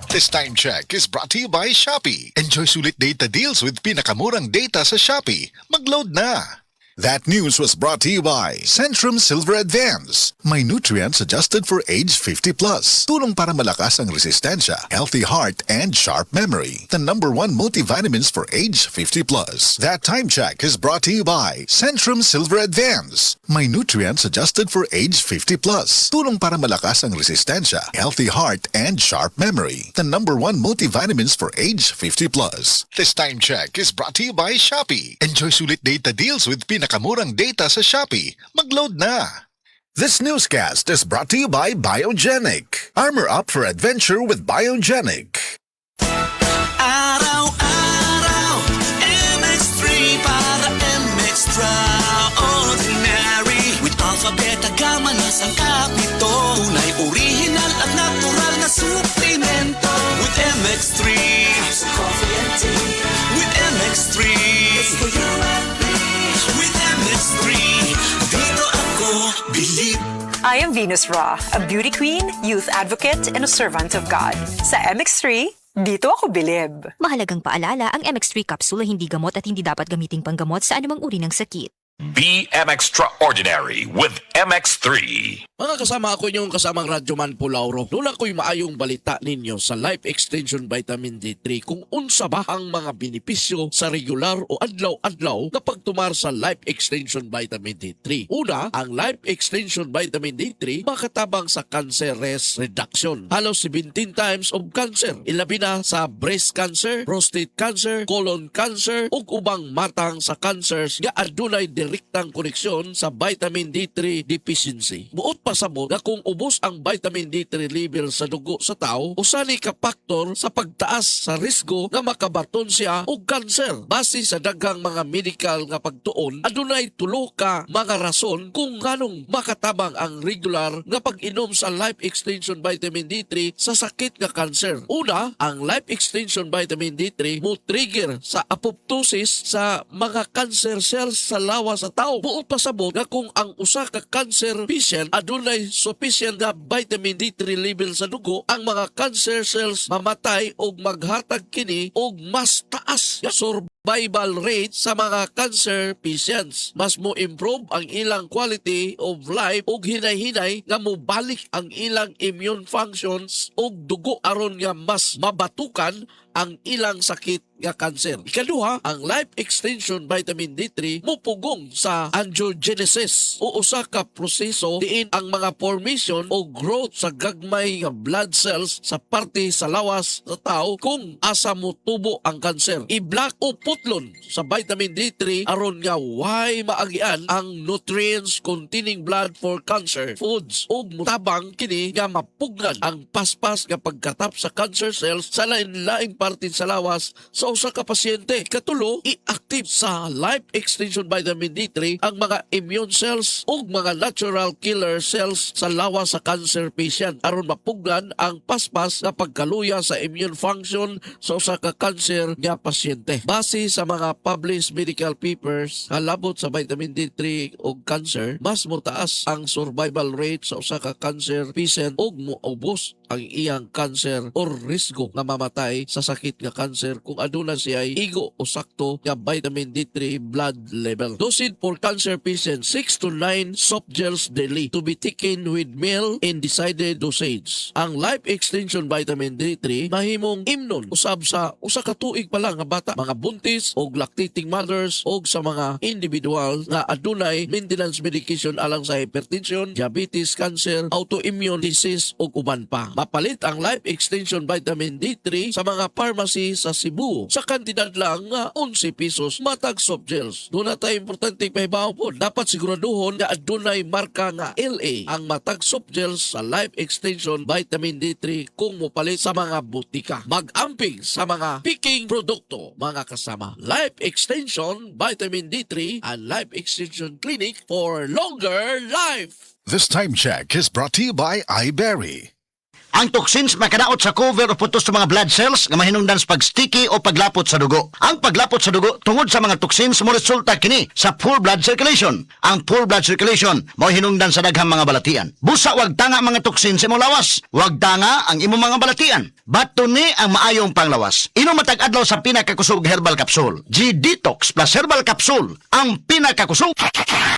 This time check is brought to you by Shopee. Enjoy sulit data deals with pinakamurang data sa Shopee. Mag-load na! That news was brought to you by Centrum Silver Advance. May nutrients adjusted for age 50 plus. Tulong para malakas ang resistensya, healthy heart, and sharp memory. The #1 multivitamins for age 50 plus. That time check is brought to you by Centrum Silver Advance. May nutrients adjusted for age 50 plus. Tulong para malakas ang resistensya, healthy heart, and sharp memory. The #1 multivitamins for age 50 plus. This time check is brought to you by Shopee. Enjoy sulit data deals with pinakamurang data sa Shopee. Mag-load na! This newscast is brought to you by Biogenic. Armor up for adventure with Biogenic. Araw-araw, MX3 para extraordinary. With Alpha Beta Gamma na sangkap nito. Tunay, original at natural na suplemento. With MX3, coffee and tea. With MX3, it's for you and me. With MX3, dito ako believe. I am Venus Ra, a beauty queen, youth advocate, and a servant of God. Sa MX3, dito ako bilib. Mahalagang paalala, ang MX3 capsule ay hindi gamot at hindi dapat gamiting panggamot sa anumang uri ng sakit. Be extraordinary with MX3. Mga kasama, ako inyong kasamang Radyoman Pulauro. Doon ako'y maayong balita ninyo sa Life Extension Vitamin D3 kung unsa ba ang mga benepisyo sa regular o adlaw-adlaw kapag tumar sa Life Extension Vitamin D3. Una, ang Life Extension Vitamin D3 makatabang sa cancer risk reduction. Halos 17 times of cancer. Ilabi na sa breast cancer, prostate cancer, colon cancer, ug ubang matang sa cancers nga adunay direktang koneksyon sa vitamin D3 deficiency. Buot pasabot nga kung ubos ang vitamin D3 level sa dugo sa tao, usani ka faktor sa pagtaas sa risgo nga makabaton siya og kanser. Base sa daghang mga medical nga pagtuon, adunay tulo ka mga rason kung nganong makatabang ang regular nga pag-inom sa Life Extension Vitamin D3 sa sakit nga kanser. Una, ang Life Extension Vitamin D3 mo trigger sa apoptosis sa mga cancer cells sa lawas sa tao. Buot pasabot nga kung ang usa ka cancer patient adunay sufficient na vitamin D3 level sa dugo, ang mga cancer cells mamatay og maghatag kini og mas taas nga survival rate sa mga cancer patients. Mas mo improve ang ilang quality of life og hinay-hinay nga mobalik ang ilang immune functions og dugo aron nga mas mabatukan ang ilang sakit nga kanser. Ikaduha, ang Life Extension Vitamin D3 mupugong sa angiogenesis o usa ka proseso diin ang mga formation o growth sa gagmay nga blood cells sa parte sa lawas sa tao kung asa mo tubo ang kanser. I-block o putlon sa vitamin D3 aron nga way maagian ang nutrients containing blood for cancer foods ug mutabang kini nga mapugnan ang paspas nga pagkatap sa cancer cells sa lain-laing parte sa lawas sa usa ka pasyente. Katulo, i-active sa Life Extension Vitamin D3 ang mga immune cells ug mga natural killer cells sa lawas sa cancer patient aron mapugnan ang paspas nga pagkaluya sa immune function sa usa ka cancer nga pasyente. Base sa mga published medical papers halabot sa vitamin D3 ug cancer, mas motaas ang survival rate sa usa ka cancer patient ug moubos ang iyang cancer o risgo nga mamatay sa sakit nga cancer kung aduna siya ay igo o sakto nga vitamin D3 blood level. Dosage for cancer patients 6 to 9 soft gels daily to be taken with meal in decided dosage. Ang Life Extension Vitamin D3 mahimong imnon usab sa usa ka tuig pa lang nga bata, mga buntis o lactating mothers o sa mga individual nga adunay maintenance medication alang sa hypertension, diabetes, cancer, autoimmune disease o uban pa. Mapalit ang Life Extension Vitamin D3 sa mga pharmacy sa Cebu sa kantidad lang nga 11 pesos matag soft gels. Doon na tayo importante pahibaw po. Dapat siguraduhon nga adunay marka nga LA ang matag soft gels sa Life Extension Vitamin D3 kung mopalit sa mga butika. Mag-amping sa mga picking produkto, mga kasama. Life Extension Vitamin D3 and Life Extension Clinic for longer life. This time check is brought to you by iBerry. Ang toxins makadaot sa cover o putos sa mga blood cells nga mahinungdan sa pagsticky o paglapot sa dugo. Ang paglapot sa dugo tungod sa mga toxins mo resulta kini sa poor blood circulation. Ang poor blood circulation mao hinungdan sa daghang mga balatian. Busa wag tanga mga toxins sa imong lawas. Wag tanga ang imong mga balatian. Bato ni ang maayong panglawas. Inom matag adlaw sa pinakakusog herbal capsule. G-Detox plus herbal capsule ang pinakakusog.